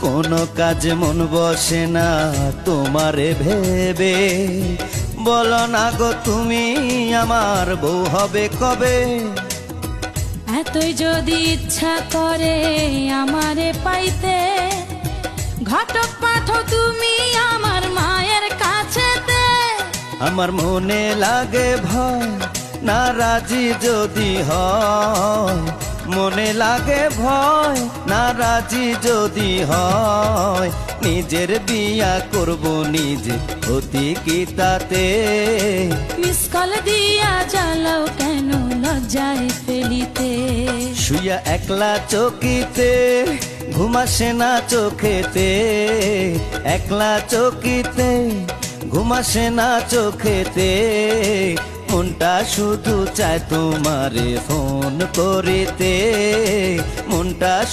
কোনো কাজে মন বসে না তোমারে ভেবে। বলো না গো তুমি আমার বউ হবে কবে? এতই যদি ইচ্ছা করে আমারে পাইতে, ঘটক পাঠো তুমি আমার মায়ের কাছেতে। আমার মনে লাগে ভয় না রাজি যদি হয়, মনে লাগে ভয় না রাজি যদি হয়। নিজের বিয়া করব নিজে অতি কি তাতে? মিস কল দিয়া জ্বালাও কেন লজ্জায় ফেলিতে? শুয়া একলা চকিতে ঘুমাসে না চোখেতে, একলা চকিতে ঘুমাসে না চোখেতে। মনটা শুধু চায় তোমারে ফোন করিতে, মনটা